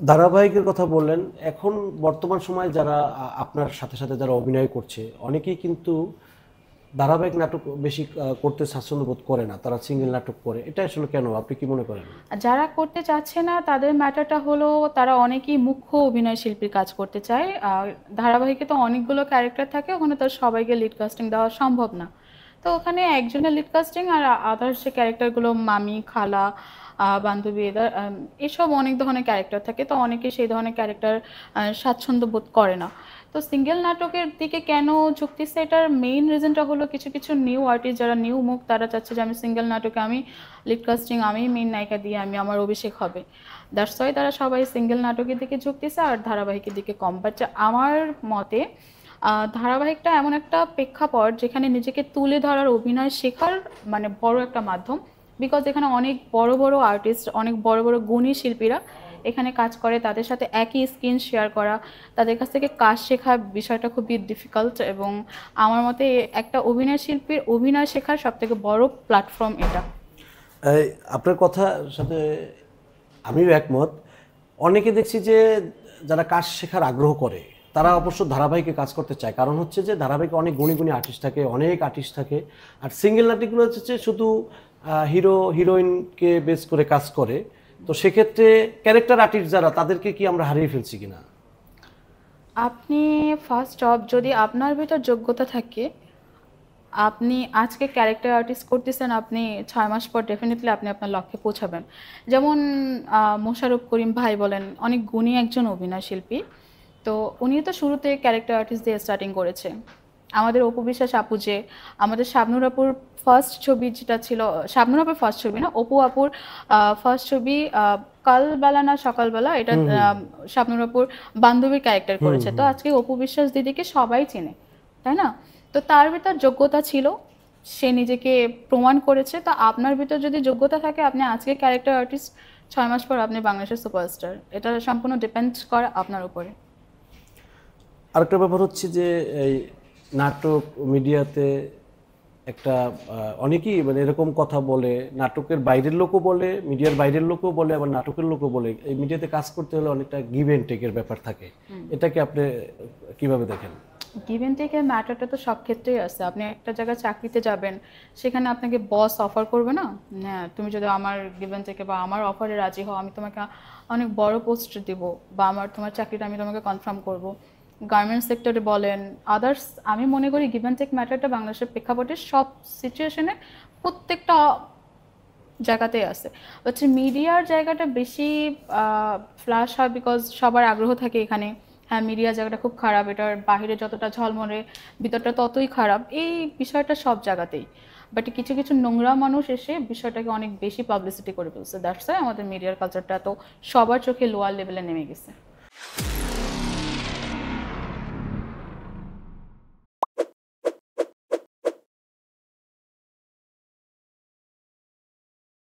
ধারাবাহিকের কথা বললেন, এখন বর্তমান সময়ে যারা আপনার সাথে সাথে যারা অভিনয় করছে অনেকেই কিন্তু ধারাবাহিক নাটক বেশি করতে স্বাচ্ছন্দ্য বোধ করে না, তারা সিঙ্গেল নাটক করে। এটা আসলে কেন, আপনি কি মনে করেন? যারা করতে চাচ্ছে না তাদের ম্যাটারটা হলো তারা অনেকেই মুখ্য অভিনয় শিল্পীর কাজ করতে চায়। আর ধারাবাহিকে তো অনেকগুলো ক্যারেক্টার থাকে, ওখানে তো সবাইকে লিড কাস্টিং দেওয়া সম্ভব না। তো ওখানে একজনের লিড কাস্টিং আর আদার্স যে ক্যারেক্টারগুলো মামি, খালা, বান্ধবী, এদের এসব অনেক ধরনের ক্যারেক্টার থাকে, তো অনেকে সেই ধরনের ক্যারেক্টার স্বাচ্ছন্দ্য বোধ করে না। তো সিঙ্গেল নাটকের দিকে কেন ঝুঁকতেছে, এটার মেইন রিজনটা হলো কিছু কিছু নিউ আর্টিস্ট যারা নিউ মুখ, তারা চাচ্ছে যে আমি সিঙ্গেল নাটকে আমি লিড কাস্টিং, আমি মেইন নায়িকা দিয়ে আমি আমার অভিষেক হবে। দ্যাটস ওয়াই তারা সবাই সিঙ্গেল নাটকের দিকে ঝুঁকতেছে আর ধারাবাহিকের দিকে কম। বাট আমার মতে ধারাবাহিকটা এমন একটা প্রেক্ষাপট যেখানে নিজেকে তুলে ধরার, অভিনয় শেখার মানে বড় একটা মাধ্যম। বিকজ এখানে অনেক বড় বড় আর্টিস্ট, অনেক বড় বড় গুণী শিল্পীরা এখানে কাজ করে, তাদের সাথে একই স্ক্রিন শেয়ার করা, তাদের কাছ থেকে কাজ শেখা বিষয়টা খুবই ডিফিকাল্ট। এবং আমার মতে একটা অভিনয় শিল্পীর অভিনয় শেখার সবথেকে বড় প্ল্যাটফর্ম এটা। এই, আপনার কথার সাথে আমিও একমত। অনেকে দেখছি যে যারা কাজ শেখার আগ্রহ করে তারা অবশ্য ধারাবাহিকে কাজ করতে চায়, কারণ হচ্ছে যে ধারাবাহিকে অনেক গুণী গুণী আর্টিস্ট থাকে, অনেক আর্টিস্ট থাকে। আর সিঙ্গেল নাটকগুলো হচ্ছে যে শুধু হিরো হিরোইনকে বেস করে কাজ করে। তো সেক্ষেত্রে ক্যারেক্টার আর্টিস্ট যারা, তাদেরকে কি আমরা হারিয়ে ফেলছি কিনা? আপনি ফার্স্ট জব যদি আপনার ভিতর যোগ্যতা থাকে, আপনি আজকে ক্যারেক্টার আর্টিস্ট করতেছেন, আপনি 6 মাস পর ডেফিনেটলি আপনি আপনার লক্ষ্যে পৌঁছাবেন। যেমন মোশাররফ করিম ভাই বলেন, অনেক গুণী একজন অভিনয় শিল্পী। তো উনি তো শুরুতে ক্যারেক্টার আর্টিস্ট দিয়ে স্টার্টিং করেছে। আমাদের অপু বিশ্বাস আপু, যে আমাদের শাবনূর আপুর ফার্স্ট ছবি যেটা ছিল, শাবনূর আপুর ফার্স্ট ছবি না, অপু আপুর ফার্স্ট ছবি কালবেলা না সকালবেলা, এটা হুম হুম শাবনূর আপুর বান্ধবীর ক্যারেক্টার হুম করেছে। তো হুম। আজকে অপু বিশ্বাস দিদিকে সবাই চেনে, তাই না? তো তার ভিতর যোগ্যতা ছিল, সে নিজেকে প্রমাণ করেছে। তো আপনার ভিতর যদি যোগ্যতা থাকে, আপনি আজকে ক্যারেক্টার আর্টিস্ট, 6 মাস পর আপনি বাংলাদেশের সুপারস্টার। এটা সম্পূর্ণ ডিপেন্ড করে আপনার উপরে। আরেকটা ব্যাপার হচ্ছে যে এই নাটক মিডিয়াতে একটা অনেকেই মানে এরকম কথা বলে, নাটকের বাইরের লোকও বলে, মিডিয়ার বাইরের লোকও বলে, আবার নাটকের লোকও বলে, এই মিডিয়াতে কাজ করতে হলে অনেকটা গিভ অ্যান্ড টেকের ব্যাপার থাকে। এটাকে আপনি কিভাবে দেখেন? গিভ অ্যান্ড টেকের ম্যাটারটা তো সব ক্ষেত্রেই আছে। আপনি একটা জায়গায় চাকরিতে যাবেন, সেখানে আপনাকে বস অফার করবে না, হ্যাঁ তুমি যদি আমার গিভ অ্যান্ড টেকে বা আমার অফারে রাজি হও, আমি তোমাকে অনেক বড় পোস্ট দিব, বা তোমার চাকরিটা আমি তোমাকে কনফার্ম করব। গার্মেন্টস সেক্টরে বলেন, আদার্স, আমি মনে করি গিভ অ্যান্ড টেক ম্যাটারটা বাংলাদেশের প্রেক্ষাপটে সব সিচুয়েশনে প্রত্যেকটা জায়গাতেই আছে। হচ্ছে মিডিয়ার জায়গাটা বেশি ফ্ল্যাশ হয়, বিকজ সবার আগ্রহ থাকে এখানে। হ্যাঁ, মিডিয়া জায়গাটা খুব খারাপ, এটার বাইরে যতটা ঝলমলে, ভিতরটা ততই খারাপ, এই বিষয়টা সব জায়গাতেই। বাট কিছু কিছু নোংরা মানুষ এসে বিষয়টাকে অনেক বেশি পাবলিসিটি করে ফেলছে। দ্যাটস ওয়াই আমাদের মিডিয়ার কালচারটা তো সবার চোখে লোয়ার লেভেলে নেমে গেছে।